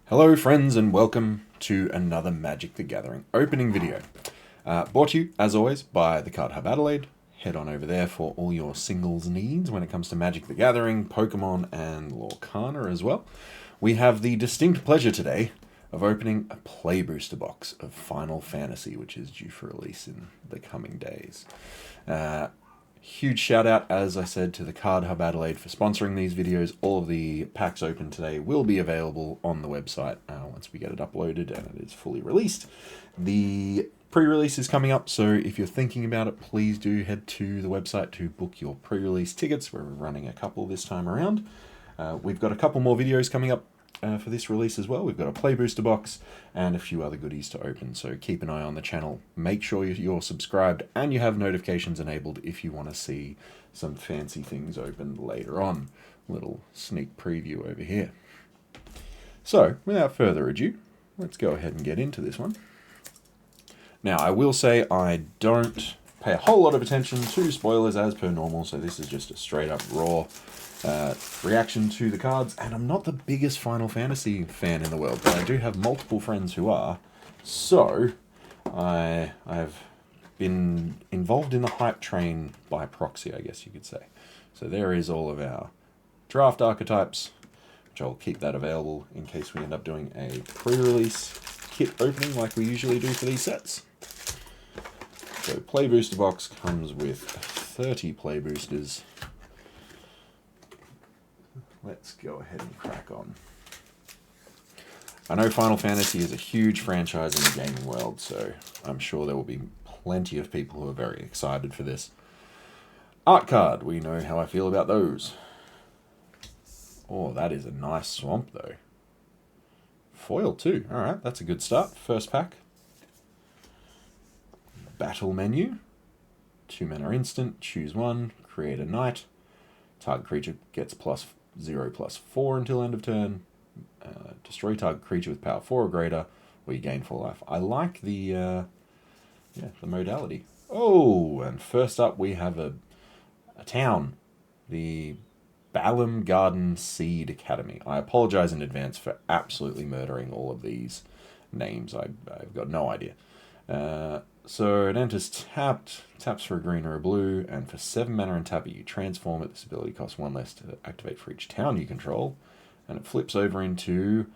Hello friends and welcome to another Magic the Gathering opening video. Brought to you, as always, by the Cardhub Adelaide. Head on over there for all your singles needs when it comes to Magic the Gathering, Pokemon, and Lorcana as well. We have the distinct pleasure today of opening a Play Booster box of Final Fantasy, which is due for release in the coming days. Huge shout out, as I said, to the Cardhub Adelaide for sponsoring these videos. All of the packs open today will be available on the website once we get it uploaded and it is fully released. The pre-release is coming up, so if you're thinking about it, please do head to the website to book your pre-release tickets. We're running a couple this time around. We've got a couple more videos coming up for this release as well. We've got a Play Booster box and a few other goodies to open, so keep an eye on the channel. Make sure you're subscribed and you have notifications enabled if you want to see some fancy things opened later on. Little sneak preview over here. So, without further ado, let's go ahead and get into this one. Now, I will say I don't pay a whole lot of attention to spoilers as per normal, so this is just a straight up raw reaction to the cards, and I'm not the biggest Final Fantasy fan in the world, but I do have multiple friends who are, so I've been involved in the hype train by proxy, I guess you could say. So there is all of our draft archetypes, which I'll keep that available in case we end up doing a pre-release kit opening like we usually do for these sets. So Play Booster box comes with 30 Play Boosters. Let's go ahead and crack on. I know Final Fantasy is a huge franchise in the gaming world, so I'm sure there will be plenty of people who are very excited for this. Art card, we know how I feel about those. Oh, that is a nice swamp though. Foil too, alright, that's a good start. First pack. Battle menu. 2 mana instant, choose one, create a knight. Target creature gets +0/+4 until end of turn. Destroy target creature with power 4 or greater, or you gain 4 life. I like the modality. Oh, and first up we have a town, the Balam Garden Seed Academy. I apologize in advance for absolutely murdering all of these names. I've got no idea. So it enters tapped, taps for a green or a blue, and for 7 mana and tap it, you transform it. This ability costs 1 less to activate for each town you control, and it flips over into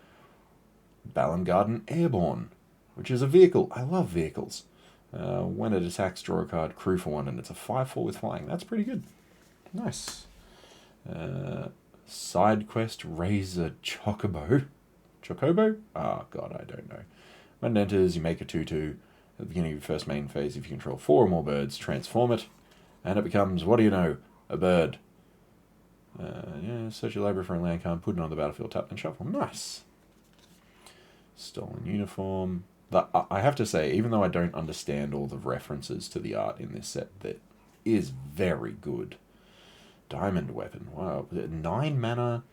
Balam Garden Airborne, which is a vehicle. I love vehicles. When it attacks, draw a card, crew for 1, and it's a 5/4 with flying. That's pretty good. Nice. Side quest, raise a chocobo. Chocobo? Ah, God, I don't know. When it enters, you make a 2/2. At the beginning of your first main phase, if you control 4 or more birds, transform it, and it becomes, what do you know, a bird. Search your library for a land card, put it on the battlefield, tap and shuffle. Nice. Stolen uniform. I have to say, even though I don't understand all the references to the art in this set, that is very good. Diamond weapon. Wow. 9 mana,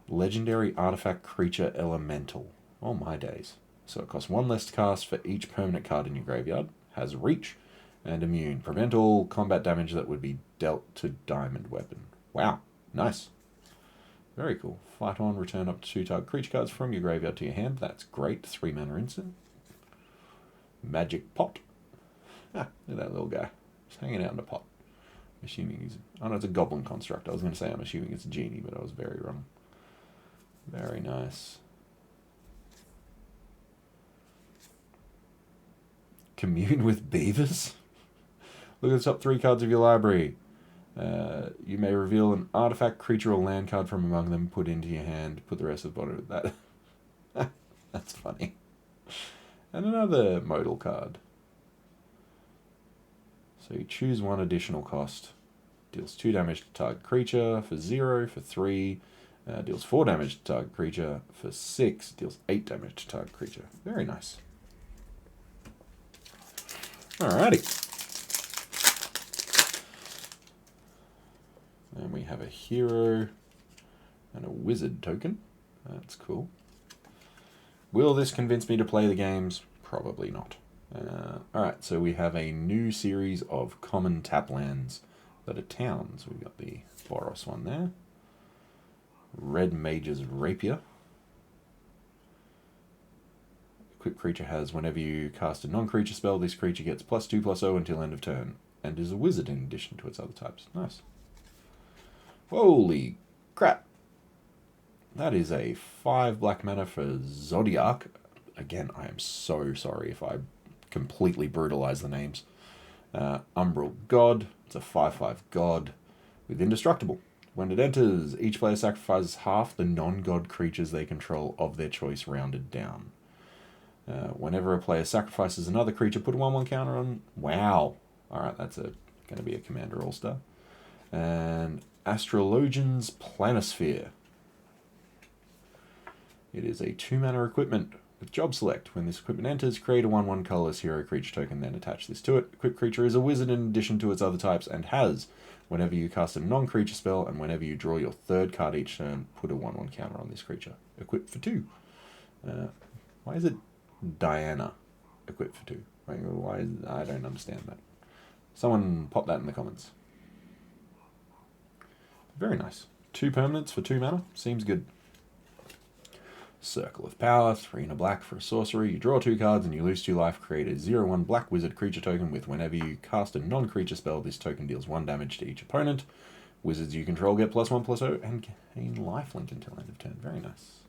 legendary artifact creature elemental. Oh my days. So it costs 1 less to cast for each permanent card in your graveyard, has reach, and immune. Prevent all combat damage that would be dealt to diamond weapon. Wow, nice. Very cool. Fight on, return up to 2 target creature cards from your graveyard to your hand. That's great. 3 mana instant. Magic pot. Ah, look at that little guy. Just hanging out in a pot. I'm assuming he's... Oh no, it's a goblin construct. I was going to say I'm assuming it's a genie, but I was very wrong. Very nice. Commune with beavers? Look at the top 3 cards of your library. You may reveal an artifact, creature, or land card from among them, put into your hand, put the rest of the bottom of that. That's funny. And another modal card. So you choose 1 additional cost. Deals 2 damage to target creature for 0, for 3. Deals 4 damage to target creature for 6. Deals 8 damage to target creature. Very nice. Alrighty. And we have a hero and a wizard token. That's cool. Will this convince me to play the games? Probably not. Alright, so we have a new series of common tap lands that are towns. We've got the Boros one there. Red Mage's Rapier. equipped creature has whenever you cast a non-creature spell, this creature gets +2/+0 until end of turn, and is a wizard in addition to its other types. Nice. Holy crap. That is a 5 black mana for Zodiac. Again, I am so sorry if I completely brutalize the names. Umbral God. It's a 5/5 God with Indestructible. When it enters, each player sacrifices half the non-god creatures they control of their choice rounded down. Whenever a player sacrifices another creature, put a 1/1 counter on. Wow. Alright, that's going to be a Commander All-Star. And Astrologian's Planisphere. It is a 2-mana equipment with Job Select. When this equipment enters, create a 1/1 colorless hero creature token, then attach this to it. Equipped creature is a wizard in addition to its other types, and has, whenever you cast a non-creature spell, and whenever you draw your 3rd card each turn, put a 1/1 counter on this creature. Equipped for 2. Why is it Diana equipped for 2? I don't understand that. Someone pop that in the comments. Very nice. 2 permanents for 2 mana. Seems good. Circle of Power, 3 and a black for a sorcery. You draw 2 cards and you lose 2 life. Create a 0/1 black wizard creature token with whenever you cast a non-creature spell, this token deals 1 damage to each opponent. Wizards you control get +1/+0 and gain lifelink until end of turn. Very nice.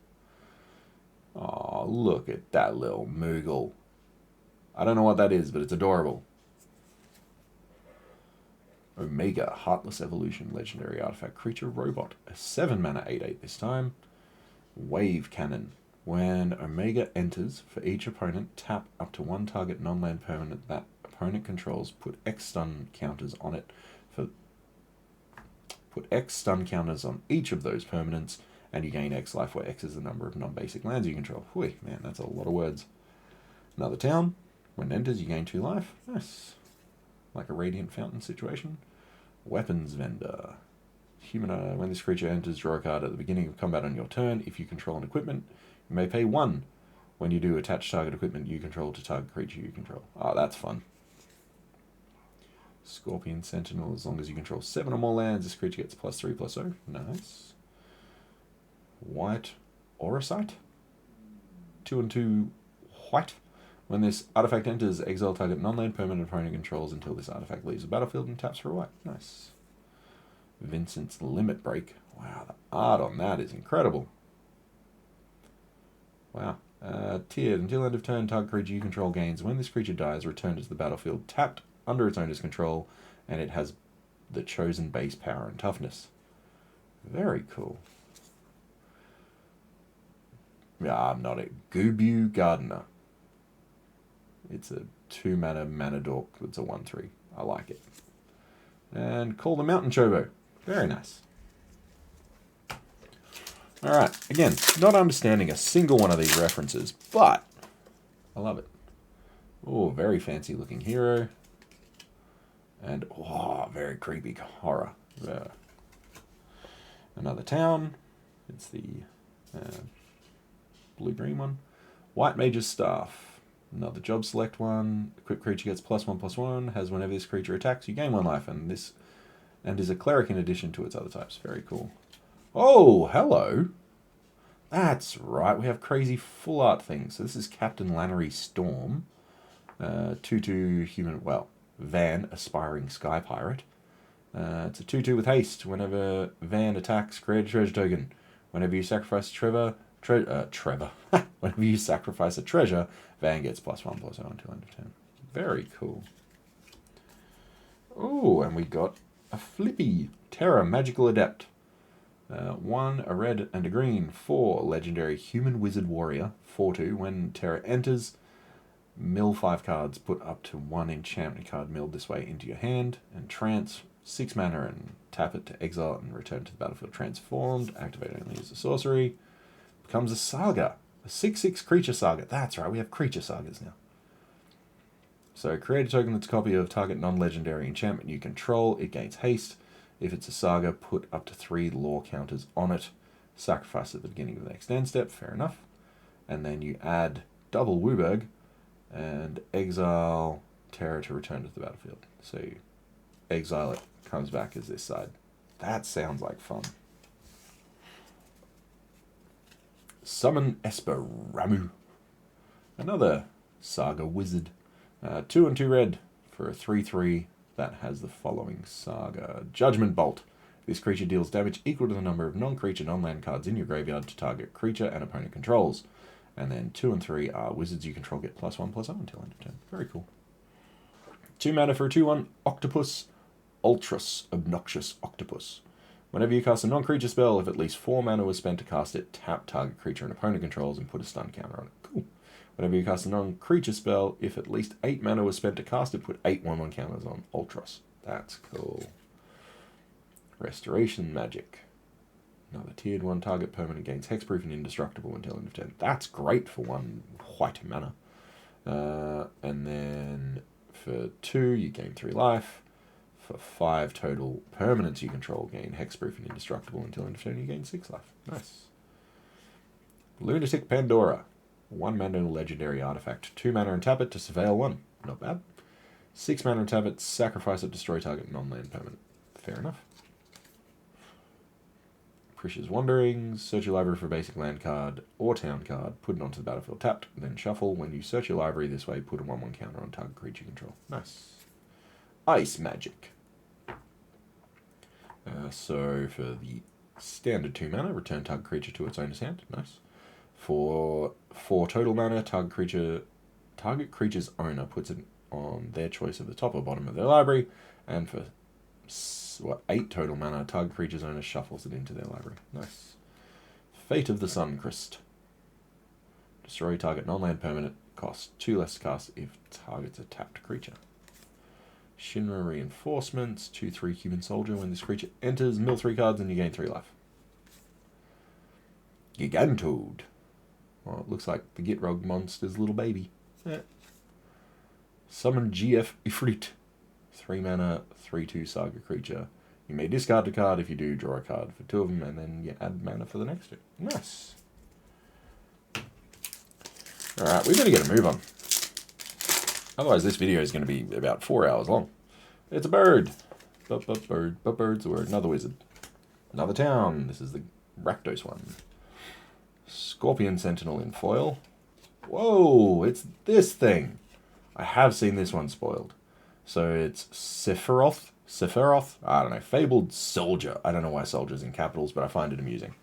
Oh, look at that little Moogle. I don't know what that is, but it's adorable. Omega, Heartless Evolution, legendary artifact creature robot. A 7 mana 8/8 this time. Wave Cannon. When Omega enters, for each opponent, tap up to 1 target non-land permanent that opponent controls, put X stun counters on it. Put X stun counters on each of those permanents, and you gain X life, where X is the number of non-basic lands you control. Whew, man, that's a lot of words. Another town. When it enters, you gain 2 life. Nice. Like a Radiant Fountain situation. Weapons Vendor. When this creature enters, draw a card at the beginning of combat on your turn. If you control an equipment, you may pay 1. When you do, attach target equipment you control to target creature you control. Oh, that's fun. Scorpion Sentinel. As long as you control 7 or more lands, this creature gets +3/+0. Nice. White Auracite. 2 and 2 white. When this artifact enters, exile target non-land permanent opponent controls until this artifact leaves the battlefield and taps for a white. Nice. Vincent's Limit Break. Wow, the art on that is incredible. Wow. Tiered. Until end of turn, target creature you control gains. When this creature dies, return it to the battlefield tapped under its owner's control, and it has the chosen base power and toughness. Very cool. Yeah, I'm not it. Gubu Gardener. It's a 2 mana dork. It's a 1/3. I like it. And Call the Mountain Chobo. Very nice. Alright, again, not understanding a single one of these references, but I love it. Oh, very fancy looking hero. And, oh, very creepy horror. Another town. It's the blue-green one. White Mage's Staff. Another Job Select one. Equipped creature gets +1/+1. Has whenever this creature attacks, you gain 1 life. And is a cleric in addition to its other types. Very cool. Oh, hello. That's right. We have crazy full art things. So this is Captain Lannery Storm. 2/2 human, Van, Aspiring Sky Pirate. It's a 2/2 with haste. Whenever Van attacks, create a treasure token. Whenever you sacrifice Whenever you sacrifice a treasure, Van gets +1/+0 until end of turn. Very cool. Oh, and we got a flippy Terra Magical Adept. 1, a red and a green. 4, legendary Human Wizard Warrior. 4/2. When Terra enters, mill 5 cards. Put up to 1 enchantment card milled this way into your hand. And trance, 6 mana, and tap it to exile and return to the battlefield transformed. Activate only as a sorcery. Becomes a saga. A 6/6 creature saga. That's right, we have creature sagas now. So create a token that's a copy of target non-legendary enchantment you control. It gains haste. If it's a saga, put up to 3 lore counters on it. Sacrifice at the beginning of the next end step. Fair enough. And then you add double Wooburg and exile Terra to return to the battlefield. So you exile it, comes back as this side. That sounds like fun. Summon Esper Ramu. Another Saga Wizard. 2 and 2 red for a 3/3 that has the following Saga. Judgment Bolt. This creature deals damage equal to the number of non-creature, non-land cards in your graveyard to target creature and opponent controls. And then 2 and 3 are wizards you control get +1/+0 until end of turn. Very cool. 2 mana for a 2/1 Octopus. Ultras Obnoxious Octopus. Whenever you cast a non-creature spell, if at least 4 mana was spent to cast it, tap target creature and opponent controls and put a stun counter on it. Cool. Whenever you cast a non-creature spell, if at least 8 mana was spent to cast it, put 8 1/1 counters on Ultras. That's cool. Restoration Magic. Another tiered 1 target permanent gains hexproof and indestructible until end of turn. That's great for 1 white mana. And then for 2, you gain 3 life. For 5 total permanents you control, gain hexproof and indestructible until end of turn, you gain 6 life. Nice. Lunatic Pandora. 1 mana legendary artifact. 2 mana and tap it to surveil 1. Not bad. 6 mana and tap it, sacrifice it, destroy target non-land permanent. Fair enough. Precious Wanderings. Search your library for a basic land card or town card. Put it onto the battlefield tapped. Then shuffle. When you search your library this way, put a 1/1 counter on target creature control. Nice. Ice Magic. So for the standard 2 mana, return target creature to its owner's hand. Nice. For 4 total mana, target creature's owner puts it on their choice at the top or bottom of their library. And for 8 total mana, target creature's owner shuffles it into their library. Nice. Fate of the Suncrist. Destroy target non-land permanent. Cost 2 less to cast if target's a tapped creature. Shinra Reinforcements. 2/3 Human Soldier. When this creature enters, mill 3 cards and you gain 3 life. Gigantode. Well, it looks like the Gitrog monster's little baby. Summon GF Ifrit. 3 mana, 3/2 Saga creature. You may discard a card. If you do, draw a card for 2 of them, and then you add mana for the next 2. Nice. Alright, we better get a move on. Otherwise, this video is going to be about 4 hours long. It's a bird. Bird's a word. Another wizard. Another town. This is the Rakdos one. Scorpion Sentinel in foil. Whoa, it's this thing. I have seen this one spoiled. So it's Sephiroth, I don't know, Fabled Soldier. I don't know why Soldier's in capitals, but I find it amusing.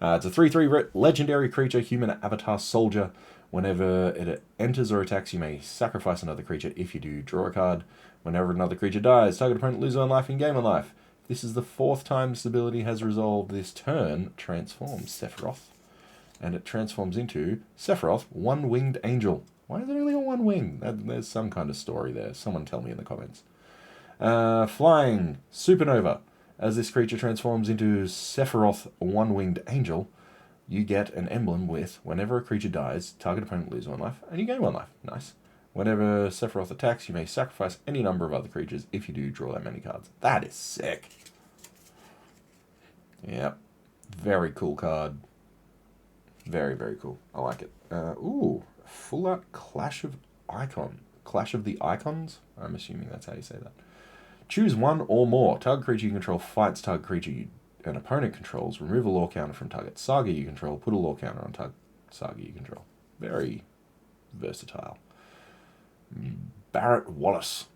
It's a 3/3 legendary creature, human avatar soldier. Whenever it enters or attacks, you may sacrifice another creature. If you do, draw a card. Whenever another creature dies, target opponent loses 1 life and gain 1 life. This is the 4th time this ability has resolved this turn. Transforms Sephiroth. And it transforms into Sephiroth, 1-winged angel. Why is it only on 1 wing? There's some kind of story there. Someone tell me in the comments. Flying Supernova. As this creature transforms into Sephiroth, 1-winged angel, you get an emblem with, whenever a creature dies, target opponent loses 1 life, and you gain 1 life. Nice. Whenever Sephiroth attacks, you may sacrifice any number of other creatures. If you do, draw that many cards. That is sick. Yep. Very cool card. Very, very cool. I like it. Ooh, full art Clash of the Icons? I'm assuming that's how you say that. Choose 1 or more. Target creature you control fights target creature an opponent controls. Remove a law counter from target saga you control. Put a law counter on target saga you control. Very versatile. Barrett Wallace.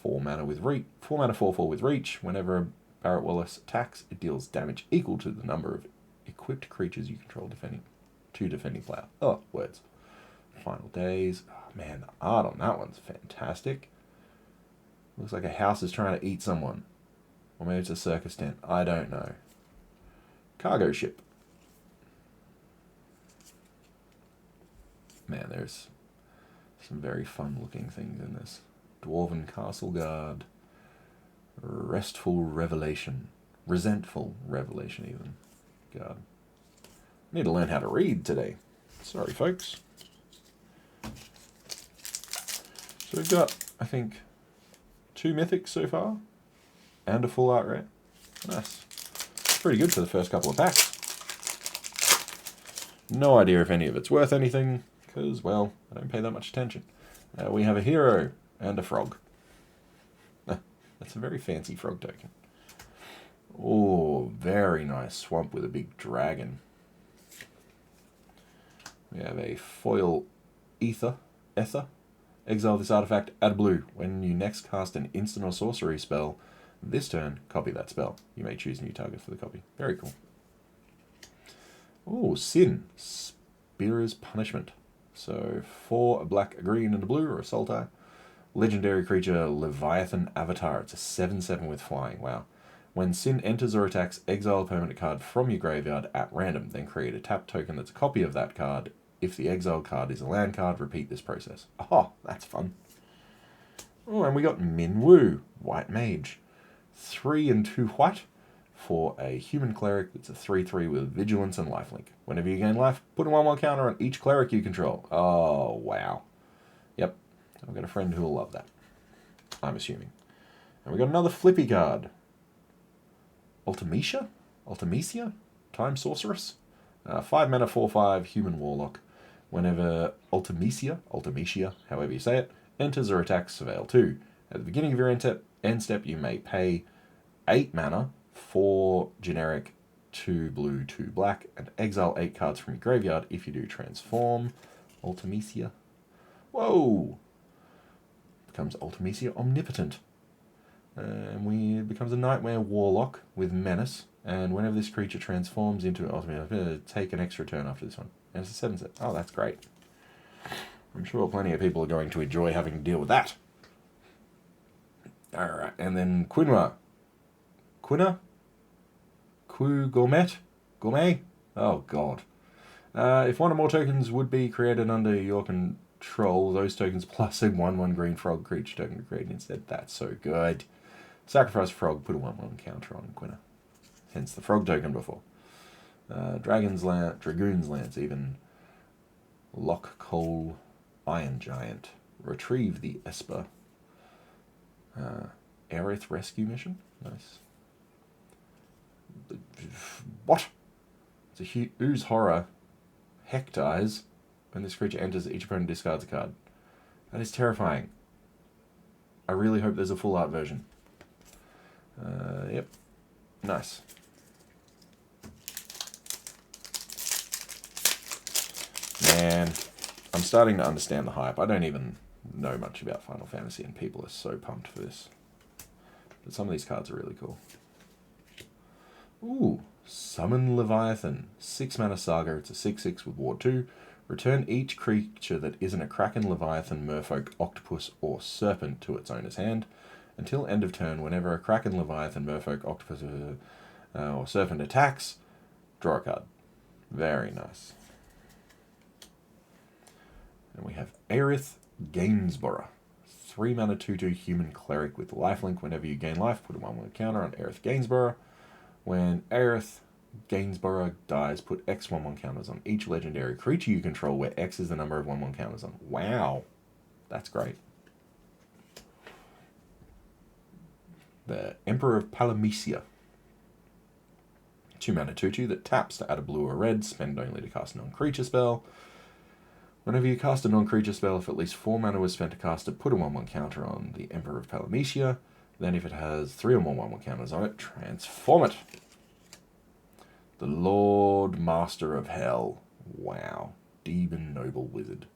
4 mana with reach. 4 mana 4/4 with reach. Whenever a Barrett Wallace attacks, it deals damage equal to the number of equipped creatures you control defending player. Oh, words. Final Days. Oh, man, the art on that one's fantastic. Looks like a house is trying to eat someone. Or maybe it's a circus tent. I don't know. Cargo ship. Man, there's some very fun looking things in this. Dwarven Castle Guard. Resentful Revelation even. God. Need to learn how to read today. Sorry, folks. So we've got, I think, 2 mythics so far. And a full art rare. Nice. Pretty good for the first couple of packs. No idea if any of it's worth anything, because, well, I don't pay that much attention. We have a hero and a frog. That's a very fancy frog token. Oh, very nice swamp with a big dragon. We have a foil Ether. Exile this artifact, add a blue. When you next cast an instant or sorcery spell this turn, copy that spell. You may choose a new target for the copy. Very cool. Oh, Sin. Spearer's Punishment. So 4, a black, a green, and a blue, or a Sultai. Legendary creature, Leviathan Avatar. It's a 7/7 with flying. Wow. When Sin enters or attacks, exile a permanent card from your graveyard at random. Then create a tap token that's a copy of that card. If the exiled card is a land card, repeat this process. Oh, that's fun. Oh, and we got Minwu, White Mage. 3 and 2 white for a human cleric. It's a 3/3 with vigilance and lifelink. Whenever you gain life, put a 1/1 counter on each cleric you control. Oh, wow. Yep, I've got a friend who will love that, I'm assuming. And we got another flippy card. Ultimecia? Time Sorceress? 5 mana, 4/5, human warlock. Whenever Ultimecia, however you say it, enters or attacks, surveil 2. At the beginning of your end step, you may pay 8 mana, 4 generic, 2 blue, 2 black, and exile 8 cards from your graveyard. If you do, transform. Ultimecia. Whoa! Becomes Ultimecia Omnipotent. And it becomes a Nightmare Warlock with Menace. And whenever this creature transforms into Ultimecia, take an extra turn after this one. And it's a 7/7. Oh, that's great. I'm sure plenty of people are going to enjoy having to deal with that. Alright, and then Quinoa. Gourmet? Oh, God. If one or more tokens would be created under your control, those tokens plus a 1/1 green frog creature token created instead. That's so good. Sacrifice a frog, put a 1/1 counter on Quinoa. Hence the frog token before. Dragoon's Lance, even. Lock Coal, Iron Giant. Retrieve the Esper. Aerith Rescue Mission? Nice. What? It's a Ooze Horror. Heck dies. When this creature enters, each opponent discards a card. That is terrifying. I really hope there's a full art version. Yep. Nice. Man, I'm starting to understand the hype. I don't even know much about Final Fantasy, and people are so pumped for this. But some of these cards are really cool. Ooh, Summon Leviathan. 6 mana saga. It's a 6/6 with Ward 2. Return each creature that isn't a Kraken, Leviathan, Merfolk, Octopus, or Serpent to its owner's hand. Until end of turn, whenever a Kraken, Leviathan, Merfolk, Octopus, or Serpent attacks, draw a card. Very nice. And we have Aerith Gainsborough. 3 mana 2/2 human cleric with lifelink. Whenever you gain life, put a 1/1 counter on Aerith Gainsborough. When Aerith Gainsborough dies, put X 1/1 counters on each legendary creature you control, where X is the number of 1/1 counters on. Wow. That's great. The Emperor of Palamecia. 2 mana 2/2 that taps to add a blue or red, spend only to cast a non-creature spell. Whenever you cast a non-creature spell, if at least 4 mana was spent to cast it, put a 1/1 counter on the Emperor of Palamecia. Then if it has 3 or more 1/1 counters on it, transform it. The Lord Master of Hell. Wow. Demon Noble Wizard.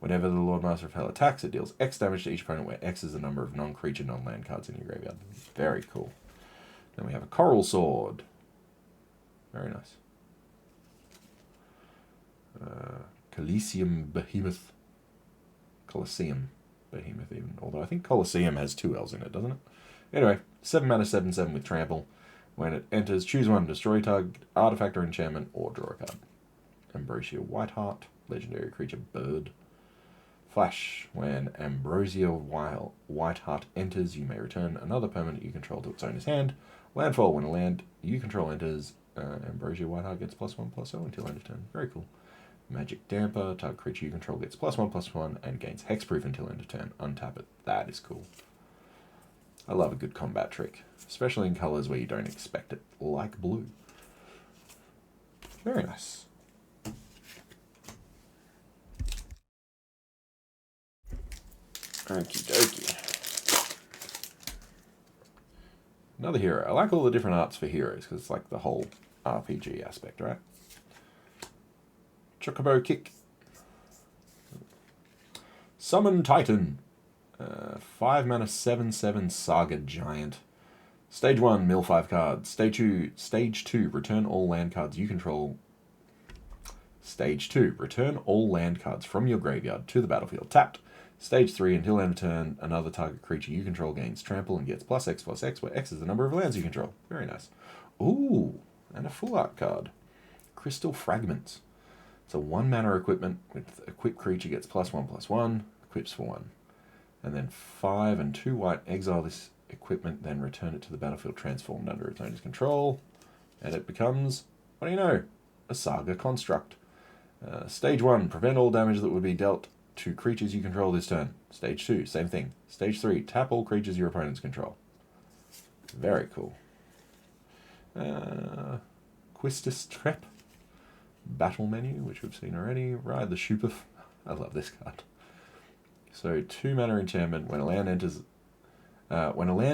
Whenever the Lord Master of Hell attacks, it deals X damage to each opponent, where X is the number of non-creature, non-land cards in your graveyard. Very cool. Then we have a Coral Sword. Very nice. Colosseum Behemoth even. Although I think Colosseum has 2 L's in it, doesn't it? Anyway, 7 mana 7/7 with trample. When it enters, choose one, destroy target artifact or enchantment, or draw a card. Ambrosia Whiteheart, legendary creature bird. Flash. When Ambrosia Whiteheart enters, you may return another permanent you control to its owner's hand. Landfall. When a land you control enters, Ambrosia Whiteheart gets +1/+0 until end of turn. Very cool. Magic Damper. Target creature you control gets +1/+1 and gains hexproof until end of turn. Untap it. That is cool. I love a good combat trick, especially in colours where you don't expect it, like blue. Very nice. Okie dokie. Another hero. I like all the different arts for heroes because it's like the whole RPG aspect, right? Chocobo Kick. Summon Titan. 5 mana 7/7 Saga Giant. Stage 1, mill 5 cards. Stage 2, return all land cards you control. Stage 2, return all land cards from your graveyard to the battlefield tapped. Stage 3, until end of turn, another target creature you control gains trample and gets +X/+X, where X is the number of lands you control. Very nice. Ooh, and a full art card. Crystal Fragments. It's a 1 mana equipment with equipped creature gets +1/+1, equips for 1. And then 5 and 2 white, exile this equipment, then return it to the battlefield transformed under its owner's control. And it becomes, what do you know, a Saga Construct. Stage 1, prevent all damage that would be dealt to creatures you control this turn. Stage 2, same thing. Stage 3, tap all creatures your opponents control. Very cool. Quistis Trep. Battle menu, which we've seen already. Ride the Shupif. I love this card. So 2 mana enchantment. When a land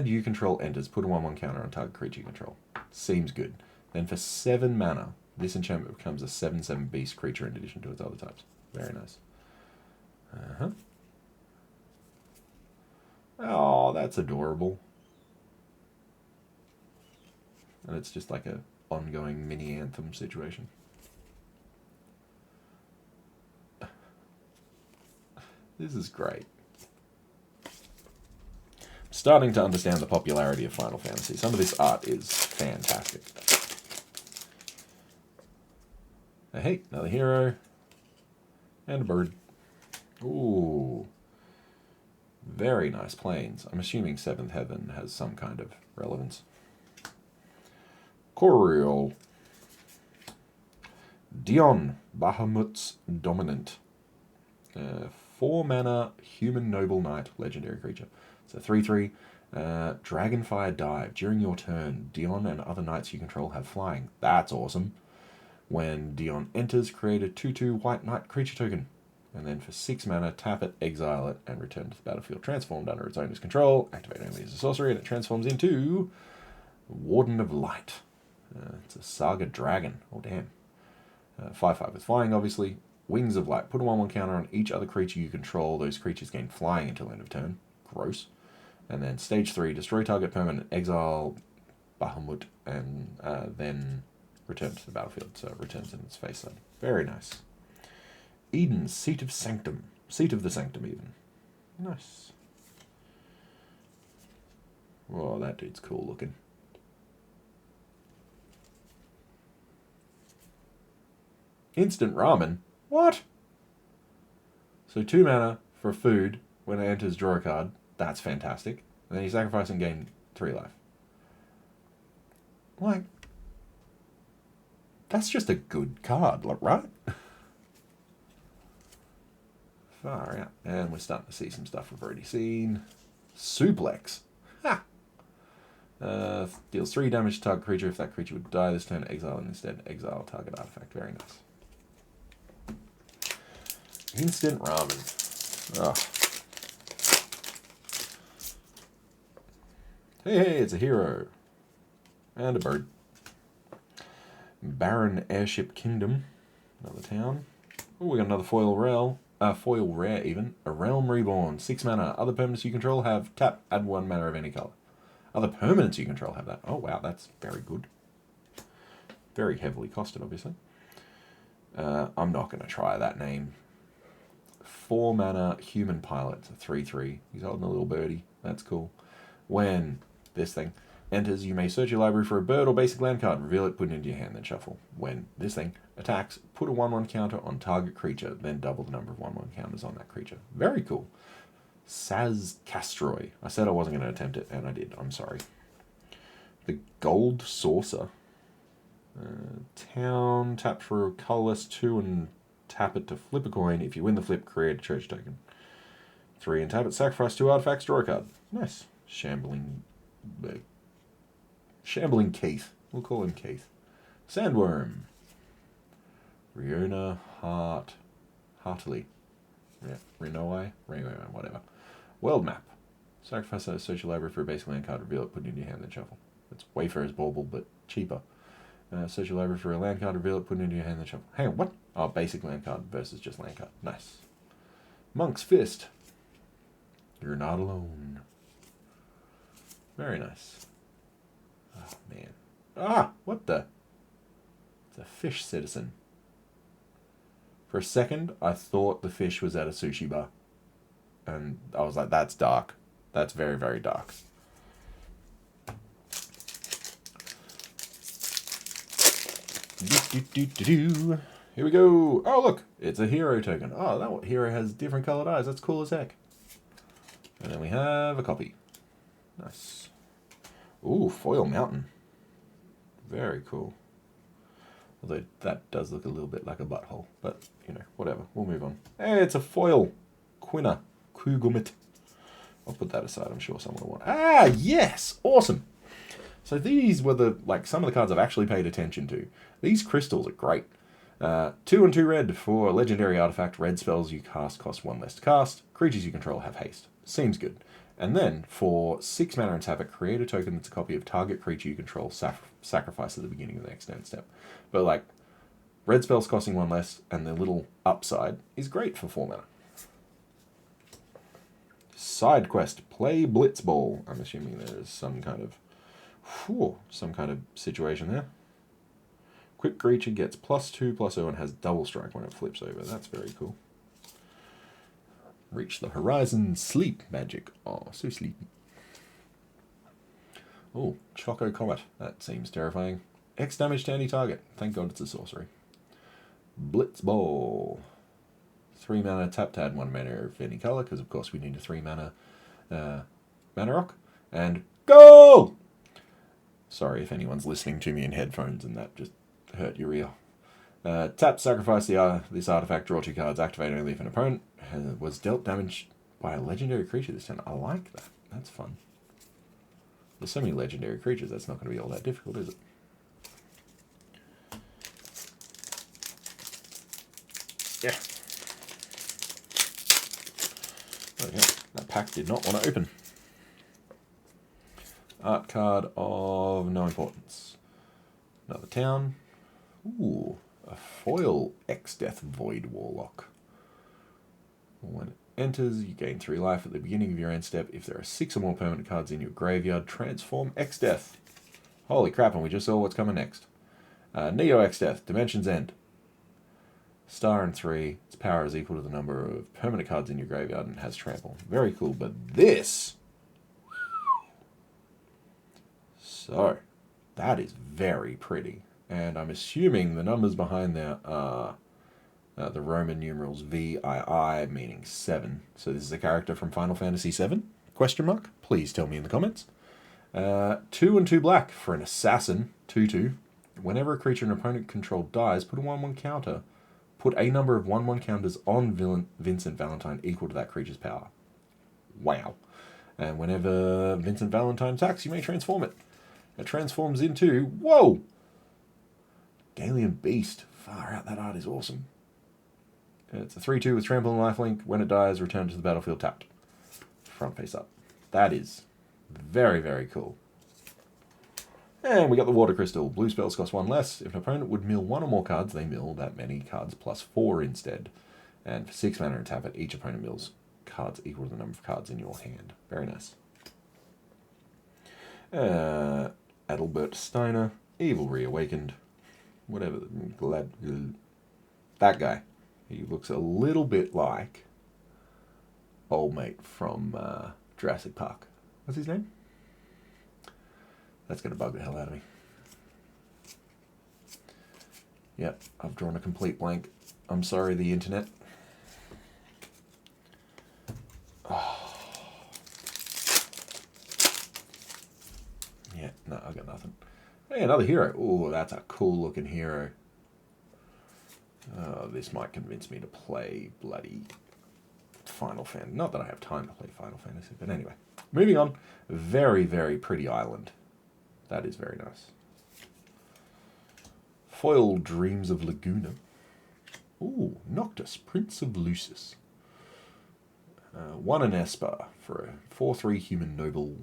you control enters, put a 1/1 counter on target creature you control. Seems good. Then for 7 mana, this enchantment becomes a 7/7 beast creature in addition to its other types. Very nice. Oh, that's adorable. And it's just like a ongoing mini anthem situation. This is great. I'm starting to understand the popularity of Final Fantasy. Some of this art is fantastic. Hey, another hero. And a bird. Ooh. Very nice planes. I'm assuming 7th Heaven has some kind of relevance. Coriol. Dion, Bahamut's Dominant. 4 mana Human Noble Knight, legendary creature. It's a 3/3. Dragonfire Dive. During your turn, Dion and other knights you control have flying. That's awesome. When Dion enters, create a 2/2 white knight creature token. And then for 6 mana, tap it, exile it, and return to the battlefield transformed under its owner's control. Activate only as a sorcery, and it transforms into Warden of Light. It's a Saga Dragon. Oh, damn. 5/5 with flying, obviously. Wings of Light. Put a 1/1 counter on each other creature you control. Those creatures gain flying until end of turn. Gross. And then stage 3, destroy target permanent, exile Bahamut, and then return to the battlefield. So it returns in its face side. Very nice. Eden, Seat of Sanctum. Seat of the Sanctum, even. Nice. Oh, that dude's cool looking. Instant ramen? What? So 2 mana for food when it enters, draw a card. That's fantastic. And then you sacrifice and gain 3 life. Like, that's just a good card, right? Far out. And we're starting to see some stuff we've already seen. Suplex. Ha! Deals 3 damage to target creature. If that creature would die this turn, exile and instead exile target artifact. Very nice. Instant ramen. Oh. Hey, it's a hero. And a bird. Barren Airship Kingdom. Another town. Oh, we got another foil rare even. A Realm Reborn. 6 mana. Other permanents you control have tap, add 1 mana of any color. Other permanents you control have that. Oh, wow, that's very good. Very heavily costed, obviously. I'm not going to try that name. 4 mana Human Pilot. It's a 3/3. He's holding a little birdie. That's cool. When this thing enters, you may search your library for a bird or basic land card. Reveal it, put it into your hand, then shuffle. When this thing attacks, put a 1/1 counter on target creature, then double the number of 1/1 counters on that creature. Very cool. Saz Castroy. I said I wasn't going to attempt it, and I did. I'm sorry. The Gold Saucer. Town, tap for a colorless 2 and tap it to flip a coin. If you win the flip, create a church token. 3 and tap it, sacrifice 2 artifacts, draw a card. Nice. Shambling Keith. We'll call him Keith. Sandworm. Riona Heartily. Yeah, Renoi? Whatever. World Map. Sacrifice a social library for a basic land card, reveal it, put it in your hand, then shuffle. It's Wayfarer's Bauble, but cheaper. Search your library for a land card, reveal it, put it into your hand, then shuffle. Hang on, what? Oh, basic land card versus just land card. Nice. Monk's Fist. You're not alone. Very nice. Oh, man. Ah! What the? It's a fish citizen. For a second, I thought the fish was at a sushi bar. And I was like, that's dark. That's very, very dark. Here we go. Oh, look. It's a hero token. Oh, that hero has different colored eyes. That's cool as heck. And then we have a copy. Nice. Ooh, foil mountain. Very cool. Although that does look a little bit like a butthole. But, you know, whatever. We'll move on. Hey, it's a foil. Quina. Kugumit. I'll put that aside. I'm sure someone will want. Ah, yes! Awesome. So these were some of the cards I've actually paid attention to. These crystals are great. 2 and 2 red for legendary artifact. Red spells you cast cost 1 less to cast. Creatures you control have haste. Seems good. And then for 6 mana and tap it, create a token that's a copy of target creature you control. Sacrifice at the beginning of the next end step. But red spells costing 1 less, and the little upside is great for 4 mana. Side quest, play Blitzball. I'm assuming there is some kind of situation there. Quick creature gets +2/+0 and has double strike when it flips over. That's very cool. Reach the horizon, sleep magic. Oh, so sleepy. Oh, Choco Comet. That seems terrifying. X damage to any target. Thank God it's a sorcery. Blitzball. 3 mana, tap to add 1 mana of any color, because of course we need a 3 mana mana rock. And go! Sorry if anyone's listening to me in headphones and that just hurt your ear. Tap, sacrifice this artifact, draw 2 cards, activate only if an opponent was dealt damage by a legendary creature this turn. I like that. That's fun. There's so many legendary creatures, that's not going to be all that difficult, is it? Yeah. Okay, that pack did not want to open. Art card of no importance. Another town. Ooh, a foil X-Death Void Warlock. When it enters, you gain 3 life at the beginning of your end step. If there are 6 or more permanent cards in your graveyard, transform X-Death. Holy crap, and we just saw what's coming next. Neo X-Death, Dimension's End. Star and 3, its power is equal to the number of permanent cards in your graveyard and has trample. Very cool, but this... So, that is very pretty. And I'm assuming the numbers behind there are the Roman numerals VII, meaning 7. So this is a character from Final Fantasy VII? Question mark? Please tell me in the comments. 2 and 2 black for an assassin, 2/2. Whenever a creature an opponent controlled dies, put a 1/1 counter. Put a number of 1/1 counters on Vincent Valentine equal to that creature's power. Wow. And whenever Vincent Valentine attacks, you may transform it. It transforms into... Whoa! Galleon Beast. Far out, that art is awesome. It's a 3/2 with trample and lifelink. When it dies, return to the battlefield tapped. Front face up. That is very, very cool. And we got the Water Crystal. Blue spells cost 1 less. If an opponent would mill 1 or more cards, they mill that many cards +4 instead. And for 6 mana and tap it, each opponent mills cards equal to the number of cards in your hand. Very nice. Adalbert Steiner. Evil Reawakened. Whatever. That guy. He looks a little bit like old mate from Jurassic Park. What's his name? That's going to bug the hell out of me. Yep, I've drawn a complete blank. I'm sorry, the internet. Oh. Yeah, no, I got nothing. Hey, another hero. Oh, that's a cool looking hero. This might convince me to play bloody Final Fantasy. Not that I have time to play Final Fantasy, but anyway. Moving on. Very, very pretty island. That is very nice. Foil Dreams of Laguna. Ooh, Noctis, Prince of Lucis. 1 an Esper for a 4/3 human noble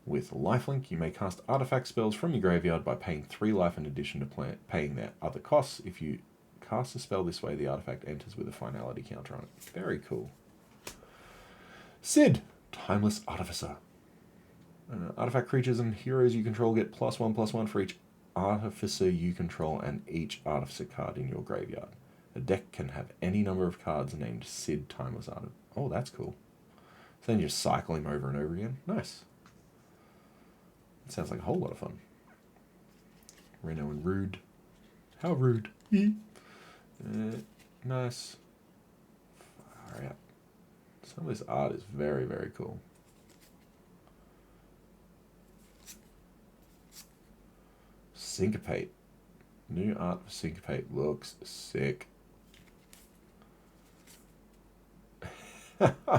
with lifelink. You may cast artifact spells from your graveyard by paying 3 life in addition to paying their other costs. If you cast a spell this way, the artifact enters with a finality counter on it. Very cool. Sid, Timeless Artificer. Artifact creatures and heroes you control get +1/+1 for each Artificer you control and each Artificer card in your graveyard. A deck can have any number of cards named Sid Timeless Artificer. Oh, that's cool. So then you just cycle him over and over again. Nice. That sounds like a whole lot of fun. Reno and Rude. How rude. Nice. Far out. Some of this art is very, very cool. Syncopate. New art for Syncopate looks sick.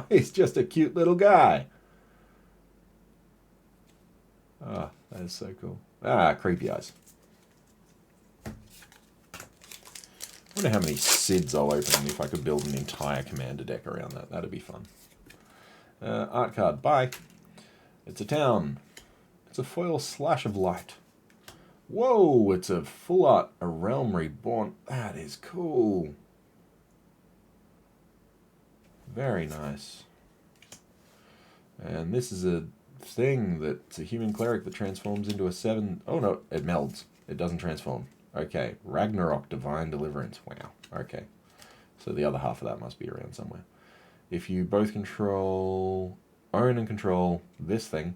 He's just a cute little guy. Ah, that is so cool. Ah, creepy eyes. I wonder how many Sids I'll open if I could build an entire commander deck around that. That'd be fun. Art card. Bye. It's a town. It's a foil slash of light. Whoa, it's a full art, a realm reborn. That is cool. Very nice. And this is a thing that's a human cleric that transforms into a 7... Oh no, it melds. It doesn't transform. Okay, Ragnarok Divine Deliverance. Wow, okay. So the other half of that must be around somewhere. If you both own and control this thing,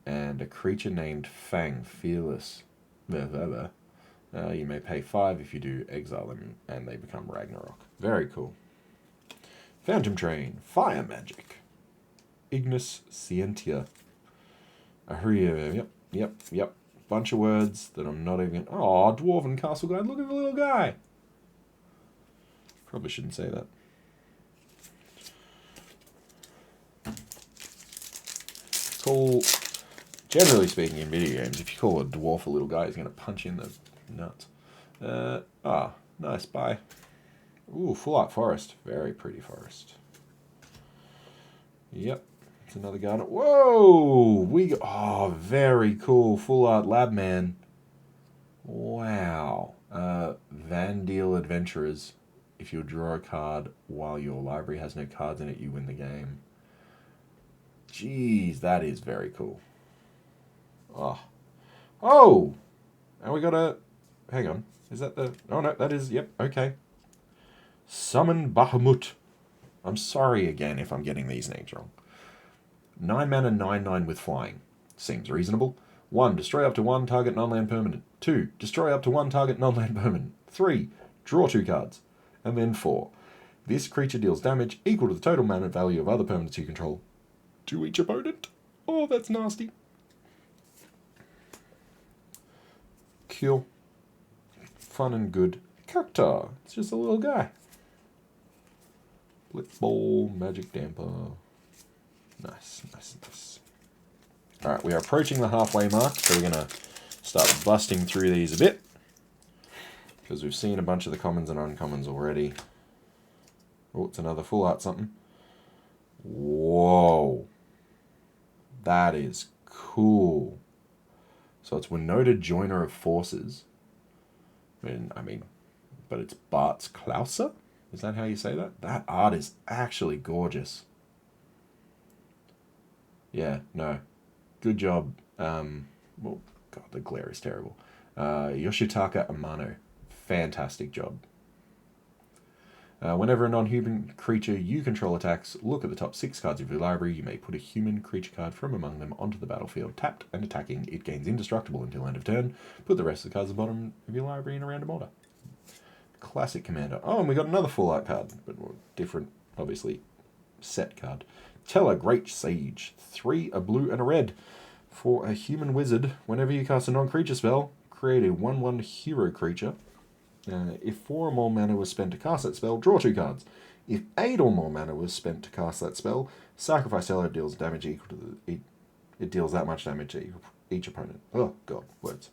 and a creature named Fang, Fearless, you may pay 5 if you do exile them, and they become Ragnarok. Very cool. Phantom Train, Fire Magic. Ignis Scientia. Yep. Bunch of words that I'm not even... Oh, Dwarven Castle Guide, look at the little guy. Probably shouldn't say that. Generally speaking in video games, if you call a dwarf a little guy, he's going to punch you in the nuts. Nice, bye. Ooh, full art forest. Very pretty forest. Yep, it's another garden. Whoa! Oh, very cool. Full art lab man. Wow. Vandeel Adventurers. If you draw a card while your library has no cards in it, you win the game. Jeez, that is very cool. Oh! And we got a... Hang on. Is that the... Oh, no, that is... Yep, okay. Summon Bahamut. I'm sorry again if I'm getting these names wrong. 9 mana, 9/9 with flying. Seems reasonable. 1. Destroy up to 1 target non-land permanent. 2. Destroy up to 1 target non-land permanent. 3. Draw 2 cards. And then 4. This creature deals damage equal to the total mana value of other permanents you control to each opponent. Oh, that's nasty. Cool. Fun and good. Cactar. It's just a little guy. Blitzball, Magic Damper. Nice. Alright, we are approaching the halfway mark, so we're going to start busting through these a bit. Because we've seen a bunch of the commons and uncommons already. Oh, it's another full art something. Whoa. That is cool. So it's Winota Joiner of Forces. But it's Bart's Klauser? Is that how you say that? That art is actually gorgeous. Yeah, no. Good job. Well, God, the glare is terrible. Yoshitaka Amano. Fantastic job. Whenever a non-human creature you control attacks, look at the top 6 cards of your library. You may put a human creature card from among them onto the battlefield. Tapped and attacking, it gains indestructible until end of turn. Put the rest of the cards at the bottom of your library in a random order. Classic commander. Oh, and we got another full art card, but different, obviously, set card. Teller Great Sage. 3, a blue and a red. For a human wizard, whenever you cast a non-creature spell, create a 1/1 hero creature. If 4 or more mana was spent to cast that spell, draw 2 cards. If 8 or more mana was spent to cast that spell, sacrifice Teller. It deals damage equal to it deals that much damage to each opponent. Oh god, words.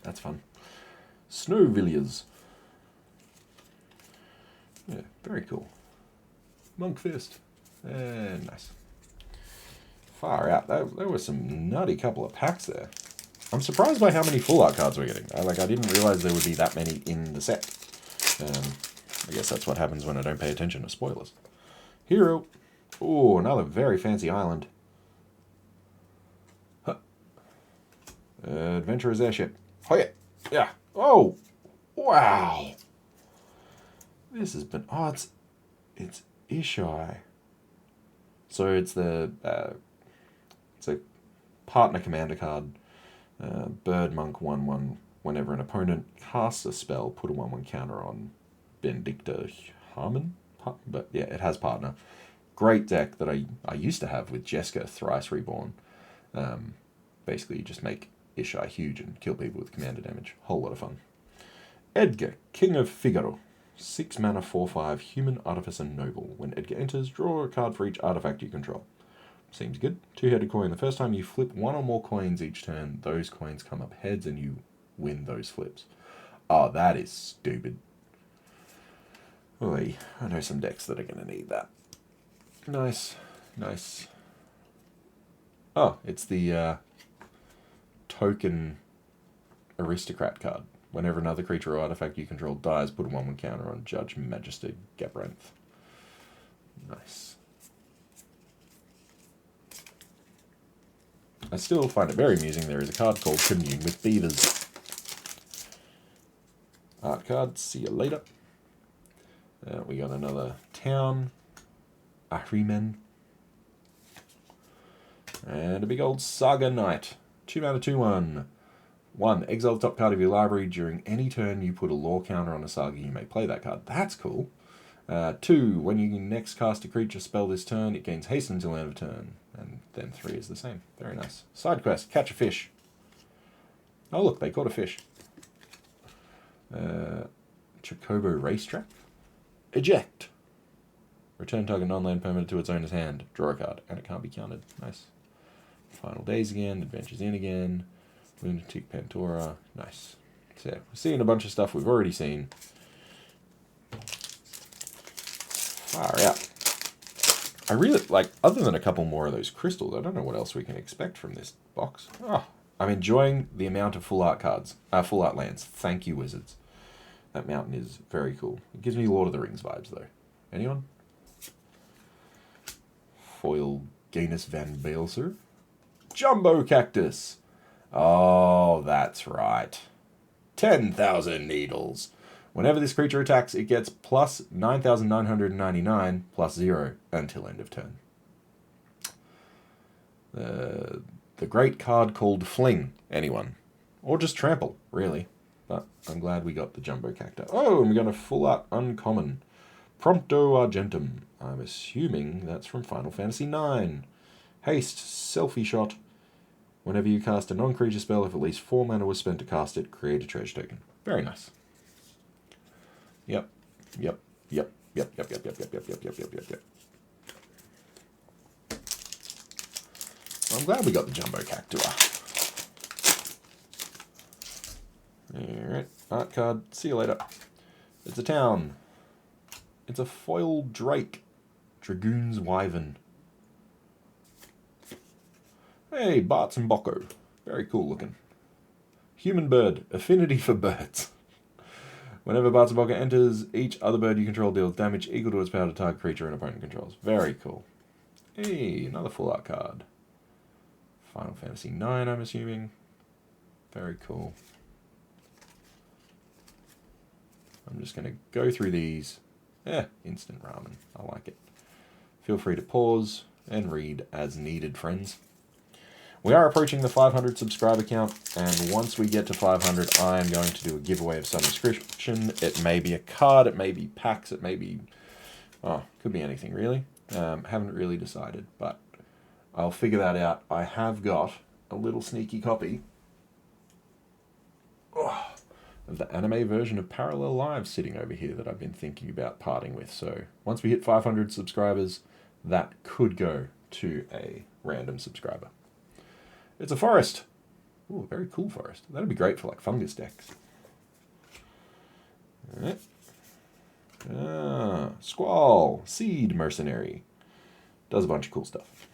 That's fun. Snowvilliers. Yeah, very cool. Monk Fist. Nice. Far out. There was some nutty couple of packs there. I'm surprised by how many full art cards we're getting. I didn't realize there would be that many in the set. I guess that's what happens when I don't pay attention to spoilers. Hero. Oh, another very fancy island. Huh. Adventurer's airship. Oh yeah. Yeah. Oh, wow. This has been... Oh, it's Ishai. So it's the... it's a partner commander card. Bird Monk 1/1. Whenever an opponent casts a spell, put a 1/1 counter on Benedicta Harmon. But yeah, it has partner. Great deck that I used to have with Jeska, Thrice Reborn. Basically, you just make Ishai huge and kill people with commander damage. Whole lot of fun. Edgar, King of Figaro. 6 mana, 4/5, Human Artificer Noble. When Edgar enters, draw a card for each artifact you control. Seems good. 2-headed coin. The first time you flip one or more coins each turn, those coins come up heads and you win those flips. Oh, that is stupid. Oy, I know some decks that are going to need that. Nice, nice. Oh, it's the token aristocrat card. Whenever another creature or artifact you control dies, put a 1/1 counter on Judge Magister Gabranth. Nice. I still find it very amusing there is a card called Commune with Beavers. Art card, see you later. We got another town. Ahrimen. And a big old Saga Knight. 2 mana, 2/1. 1. Exile the top card of your library. During any turn you put a lore counter on a saga, you may play that card. That's cool. 2. When you next cast a creature spell this turn, it gains haste until end of turn. And then 3 is the same. Very nice. Side quest, catch a fish. Oh look, they caught a fish. Chocobo Racetrack. Eject. Return target non-land permanent to its owner's hand. Draw a card, and it can't be counted. Nice. Final Days again. Adventures in again. Lunatic Pantora. Nice. So yeah, we're seeing a bunch of stuff we've already seen. Far out. I really, like, other than a couple more of those crystals, I don't know what else we can expect from this box. Oh, I'm enjoying the amount of full art cards. Full art lands. Thank you, Wizards. That mountain is very cool. It gives me Lord of the Rings vibes, though. Anyone? Foil Gainus Van Baelser. Jumbo Cactus. Oh, that's right. 10,000 needles. Whenever this creature attacks, it gets plus 9,999 plus 0 until end of turn. The great card called Fling. Anyone. Or just Trample, really. But I'm glad we got the Jumbo Cactus. Oh, and we got a full art uncommon. Prompto Argentum. I'm assuming that's from Final Fantasy IX. Haste, Selfie Shot. Whenever you cast a non-creature spell, if at least 4 mana was spent to cast it, create a treasure token. Very nice. Yep. I'm glad we got the Jumbo Cactua. Alright, art card, see you later. It's a town. It's a foil Drake. Dragoon's Wyvern. Hey, Barts and Bocco. Very cool looking. Human bird. Affinity for birds. Whenever Barts and Bocco enters, each other bird you control deals damage equal to its power to target creature an opponent controls. Very cool. Hey, another full art card. Final Fantasy IX, I'm assuming. Very cool. I'm just going to go through these. Instant ramen. I like it. Feel free to pause and read as needed, friends. We are approaching the 500 subscriber count, and once we get to 500, I'm going to do a giveaway of some description. It may be a card, it may be packs, it may be... Oh, could be anything, really. Haven't really decided, but I'll figure that out. I have got a little sneaky copy of the anime version of Parallel Lives sitting over here that I've been thinking about parting with. So once we hit 500 subscribers, that could go to a random subscriber. It's a forest. Ooh, a very cool forest. That'd be great for like fungus decks. Alright. Squall. Seed Mercenary. Does a bunch of cool stuff.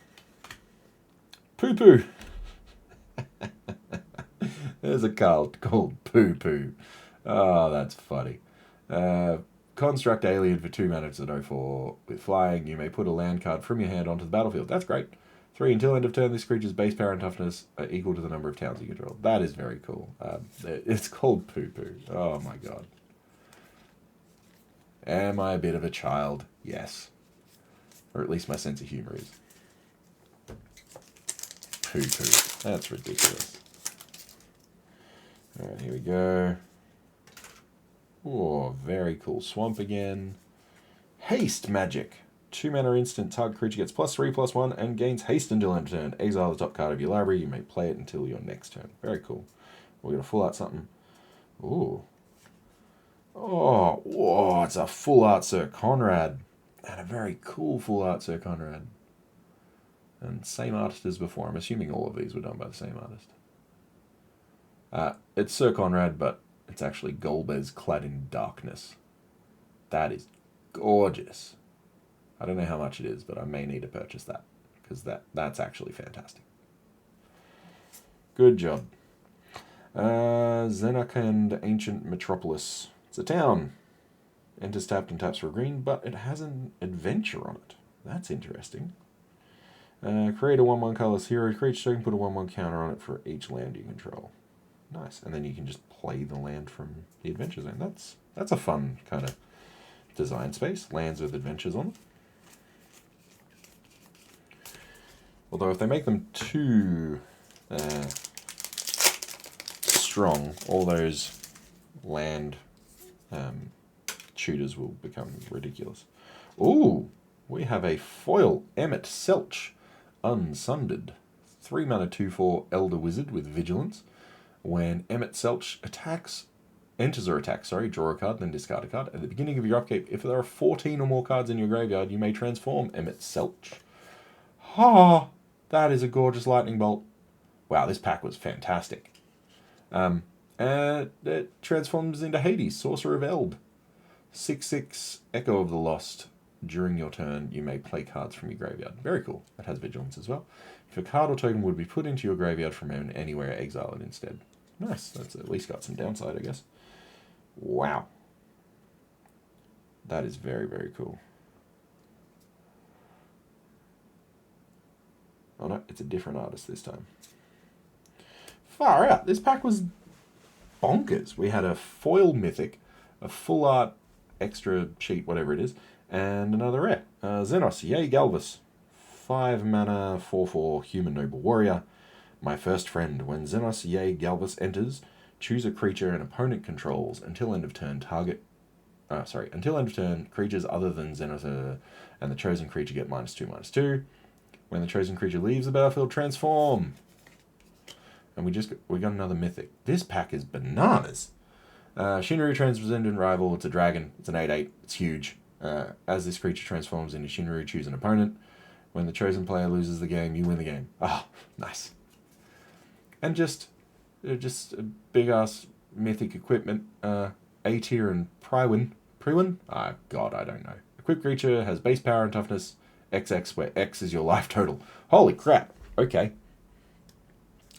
Poo Poo. There's a card called Poo Poo. Oh, that's funny. Construct alien for 2 mana to 04 with flying. You may put a land card from your hand onto the battlefield. That's great. 3, until end of turn, this creature's base power and toughness are equal to the number of towns you control. That is very cool. It's called Poo Poo. Oh my god. Am I a bit of a child? Yes. Or at least my sense of humour is. Poo Poo. That's ridiculous. Alright, here we go. Oh, very cool. Swamp again. Haste Magic. 2 mana instant. Target creature gets +3/+1 and gains haste until end of turn. Exile the top card of your library. You may play it until your next turn. Very cool. We're going to full art something. Ooh. Oh, whoa, it's a full art Sir Conrad. And a very cool full art Sir Conrad. And same artist as before. I'm assuming all of these were done by the same artist. It's Sir Conrad, but it's actually Golbez clad in darkness. That is gorgeous. I don't know how much it is, but I may need to purchase that, because that's actually fantastic. Good job. Xenakand Ancient Metropolis. It's a town. Enters tapped and taps for a green, but it has an adventure on it. That's interesting. Create a 1/1 colorless hero creature, you can put a 1/1 counter on it for each land you control. Nice. And then you can just play the land from the adventure zone. That's a fun kind of design space. Lands with adventures on them. Although if they make them too strong, all those land tutors will become ridiculous. Ooh, we have a foil Emmett Selch, Unsundered. 3 mana 2/4 Elder Wizard with Vigilance. When Emmett Selch enters or attacks, draw a card, then discard a card. At the beginning of your upkeep, if there are 14 or more cards in your graveyard, you may transform Emmett Selch. Ha! That is a gorgeous lightning bolt. Wow, this pack was fantastic. And it transforms into Hades, Sorcerer of Eld. 6/6 Echo of the Lost. During your turn, you may play cards from your graveyard. Very cool. It has Vigilance as well. If a card or token would be put into your graveyard from anywhere, exile it instead. Nice. That's at least got some downside, I guess. Wow. That is very, very cool. Oh no, it's a different artist this time. Far out. This pack was bonkers. We had a foil mythic, a full art extra sheet, whatever it is, and another rare. Xenos, Yay Galvus. 5 mana, 4/4 Human Noble Warrior. My first friend. When Xenos, Yay Galvus enters, choose a creature an opponent controls. Until end of turn, until end of turn, creatures other than Xenos and the chosen creature get -2/-2. When the chosen creature leaves the battlefield, transform. And we got another mythic. This pack is bananas. Shinru Transcendent Rival. It's a dragon. It's an 8/8. It's huge. As this creature transforms into Shinru, choose an opponent. When the chosen player loses the game, you win the game. Ah, nice. And just a big ass mythic equipment. A tier and Priwin. God, I don't know. Equipped creature has base power and toughness XX, where X is your life total. Holy crap. Okay.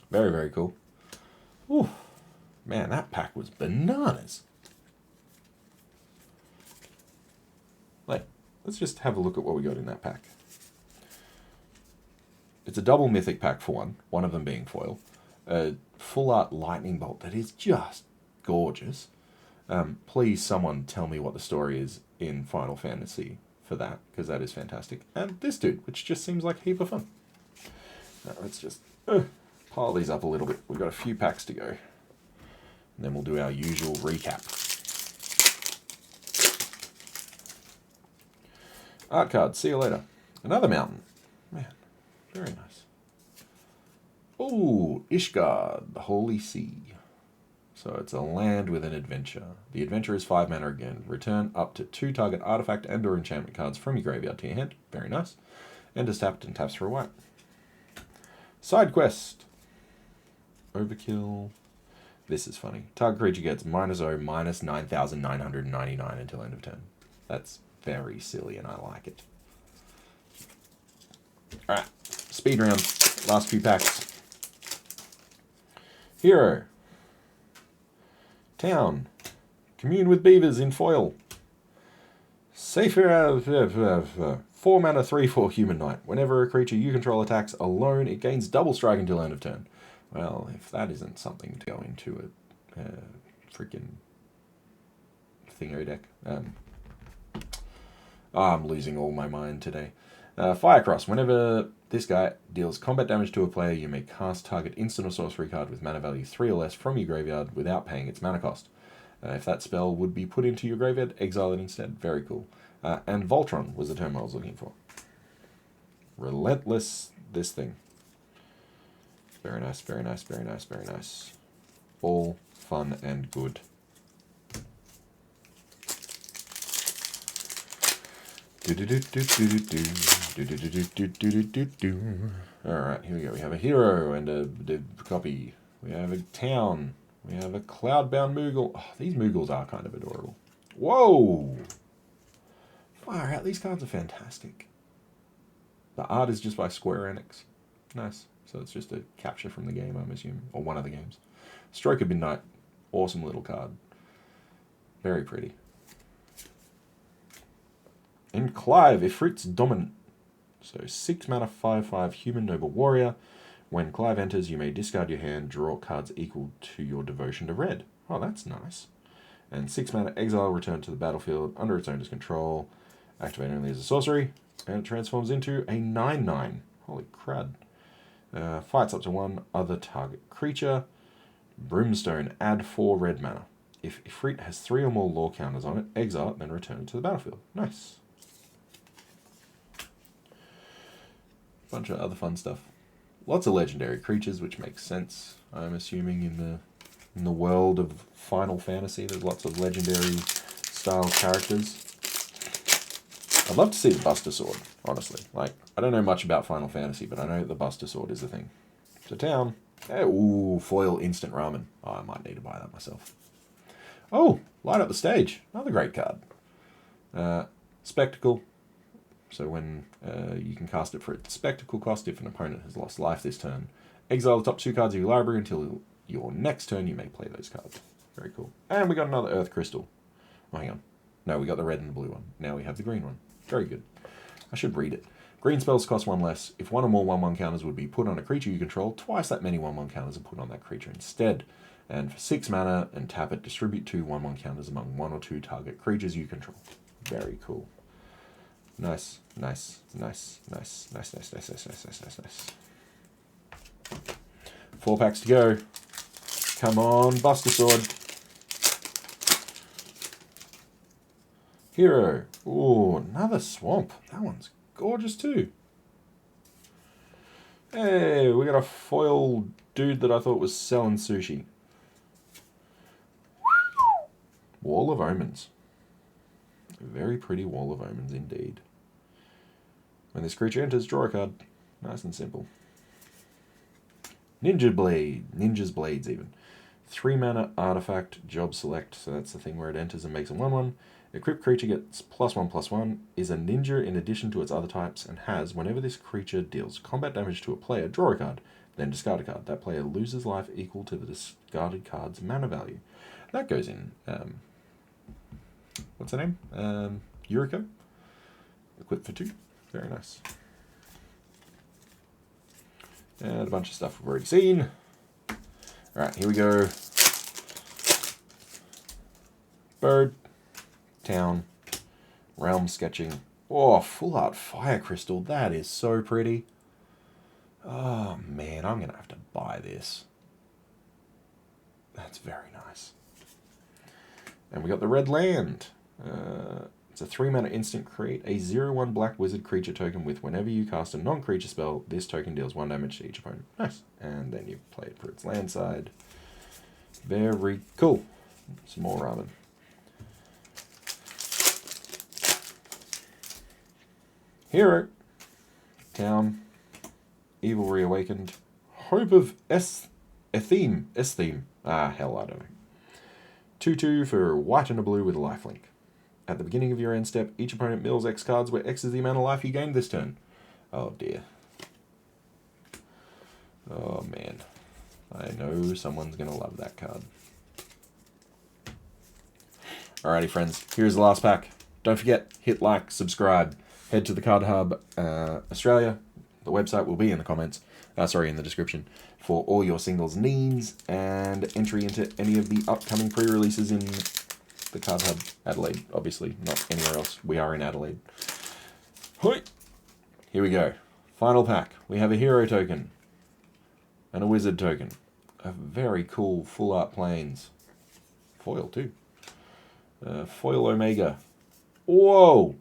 Very, very cool. Ooh. Man, that pack was bananas. Let's just have a look at what we got in that pack. It's a double mythic pack for one of them being foil. A full art lightning bolt that is just gorgeous. Please someone tell me what the story is in Final Fantasy for that, because that is fantastic. And this dude, which just seems like a heap of fun. Now, let's just pile these up a little bit. We've got a few packs to go. And then we'll do our usual recap. Art card, see you later. Another mountain. Man, very nice. Oh, Ishgard, the Holy Sea. So it's a land with an adventure. The adventure is 5 mana again. Return up to 2 target artifact and or enchantment cards from your graveyard to your hand. Very nice. Enters tapped and taps for a white. Side quest. Overkill. This is funny. Target creature gets -0, -9,999 until end of turn. That's very silly and I like it. Alright. Speed round. Last few packs. Hero. Town. Commune with beavers in foil. Safer 4 mana 3/4 human knight. Whenever a creature you control attacks alone, it gains double strike until end of turn. Well, if that isn't something to go into a freaking thingo deck. I'm losing all my mind today. Firecross. Whenever this guy deals combat damage to a player, you may cast target instant or sorcery card with mana value 3 or less from your graveyard without paying its mana cost. If that spell would be put into your graveyard, exile it instead. Very cool. And Voltron was the term I was looking for. Relentless, this thing. Very nice, very nice, very nice, very nice. All fun and good. Alright, here we go. We have a hero and a copy. We have a town. We have a cloudbound Moogle. Oh, these Moogles are kind of adorable. Whoa! Far out, these cards are fantastic. The art is just by Square Enix. Nice. So it's just a capture from the game, I'm assuming. Or one of the games. Stroke of Midnight. Awesome little card. Very pretty. And Clive, Ifrit's Dominant. So 6 mana 5/5 Human Noble Warrior. When Clive enters, you may discard your hand, draw cards equal to your devotion to red. Oh, that's nice. And 6 mana exile, return to the battlefield under its owner's control. Activate only as a sorcery. And it transforms into a 9/9. Holy crud. Fights up to one other target creature. Brimstone, add 4 red mana. If Ifrit has 3 or more lore counters on it, exile it, then return it to the battlefield. Nice. Bunch of other fun stuff. Lots of legendary creatures, which makes sense. I'm assuming in the world of Final Fantasy, there's lots of legendary style characters. I'd love to see the Buster Sword, honestly. Like, I don't know much about Final Fantasy, but I know the Buster Sword is a thing. It's a town. Hey, ooh, foil instant ramen. Oh, I might need to buy that myself. Oh, light up the stage. Another great card. Spectacle. So when you can cast it for its spectacle cost if an opponent has lost life this turn. Exile the top 2 cards of your library until your next turn you may play those cards. Very cool. And we got another Earth Crystal. Oh, hang on. No, we got the red and the blue one. Now we have the green one. Very good. I should read it. Green spells cost 1 less. If 1 or more 1/1 counters would be put on a creature you control, twice that many 1/1 counters are put on that creature instead. And for 6 mana and tap it, distribute 2 1/1 counters among 1 or 2 target creatures you control. Very cool. Nice, nice, nice, nice, nice, nice, nice, nice, nice, nice, nice, nice. 4 packs to go. Come on, Buster Sword. Hero. Ooh, another swamp. That one's gorgeous too. Hey, we got a foil dude that I thought was selling sushi. Wall of Omens. A very pretty Wall of Omens indeed. When this creature enters, draw a card. Nice and simple. Ninja Blade. Ninja's Blades even. 3 mana artifact, job select. So that's the thing where it enters and makes a 1/1. Equipped creature gets +1/+1, is a ninja in addition to its other types, and has, whenever this creature deals combat damage to a player, draw a card, then discard a card. That player loses life equal to the discarded card's mana value. That goes in, what's her name? Yuriko. Equipped for 2. Very nice. And a bunch of stuff we've already seen. Alright, here we go. Bird. Town. Realm sketching. Oh, full art fire crystal. That is so pretty. Oh man, I'm going to have to buy this. That's very nice. And we got the red land. It's a 3 mana instant. Create a 0/1 black wizard creature token with whenever you cast a non-creature spell, this token deals 1 damage to each opponent. Nice. And then you play it for its land side. Very cool. Some more ramen. Hero. Town. Evil Reawakened. Hope of Estheme. Ah, hell, I don't know. 2/2 for white and a blue with a lifelink. At the beginning of your end step, each opponent mills X cards where X is the amount of life you gained this turn. Oh dear. Oh man. I know someone's going to love that card. Alrighty friends, here's the last pack. Don't forget, hit like, subscribe, head to the Cardhub Australia. The website will be in the comments, in the description, for all your singles needs and entry into any of the upcoming pre-releases in the Cardhub Adelaide. Obviously, not anywhere else. We are in Adelaide. Hoi! Here we go. Final pack. We have a hero token and a wizard token. A very cool full art planes. Foil too. Foil Omega. Whoa!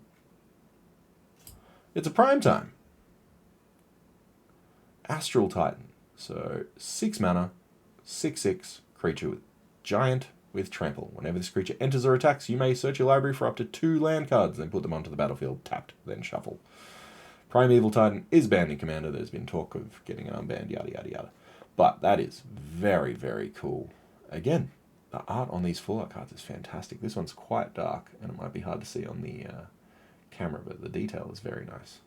It's a prime time. Astral Titan. So 6 mana, 6/6 creature with giant with trample. Whenever this creature enters or attacks, you may search your library for up to 2 land cards, then put them onto the battlefield, tapped, then shuffle. Primeval Titan is banned in Commander. There's been talk of getting unbanned, yada yada yada. But that is very, very cool. Again, the art on these full art cards is fantastic. This one's quite dark, and it might be hard to see on the camera, but the detail is very nice.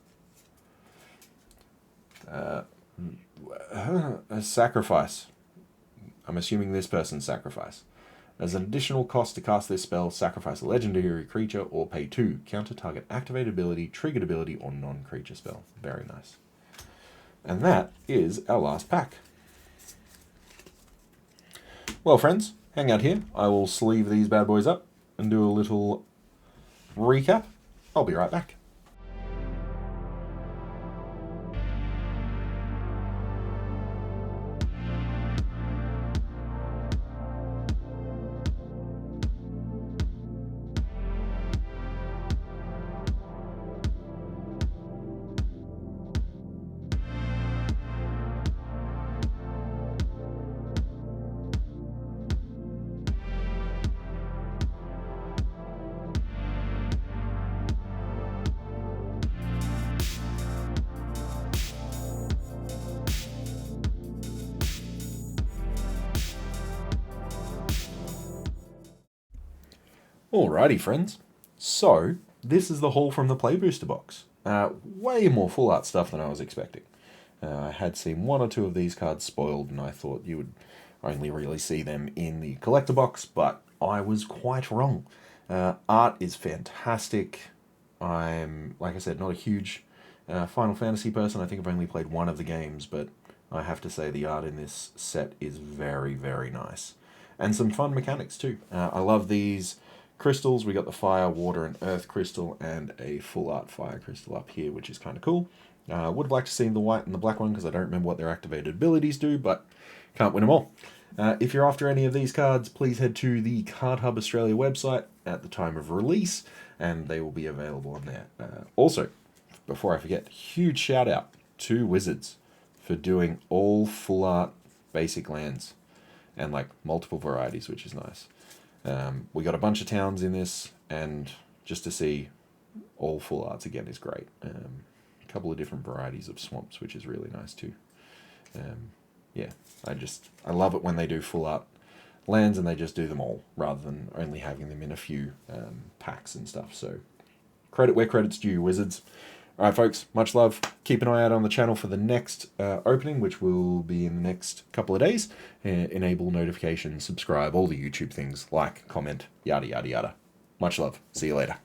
A sacrifice. I'm assuming this person's sacrifice. As an additional cost to cast this spell, sacrifice a legendary creature or pay 2. Counter target activated ability, triggered ability, or non-creature spell. Very nice. And that is our last pack. Well, friends, hang out here. I will sleeve these bad boys up and do a little recap. I'll be right back. Alrighty, friends. So, this is the haul from the Play Booster box. Way more full art stuff than I was expecting. I had seen 1 or 2 of these cards spoiled, and I thought you would only really see them in the collector box, but I was quite wrong. Art is fantastic. I'm, like I said, not a huge Final Fantasy person. I think I've only played 1 of the games, but I have to say the art in this set is very, very nice. And some fun mechanics too. I love these crystals. We got the fire, water, and earth crystal, and a full art fire crystal up here, which is kind of cool. Would have liked to see the white and the black one because I don't remember what their activated abilities do, but can't win them all. If you're after any of these cards, please head to the Cardhub Australia website at the time of release, and they will be available on there. Also, before I forget, huge shout out to Wizards for doing all full art basic lands and like multiple varieties, which is nice. We got a bunch of towns in this, and just to see all full arts again is great. A couple of different varieties of swamps, which is really nice too. Yeah, I love it when they do full art lands and they just do them all, rather than only having them in a few packs and stuff. So credit where credit's due, Wizards. Alright folks, much love. Keep an eye out on the channel for the next opening, which will be in the next couple of days. Enable notifications, subscribe, all the YouTube things, like, comment, yada yada yada. Much love. See you later.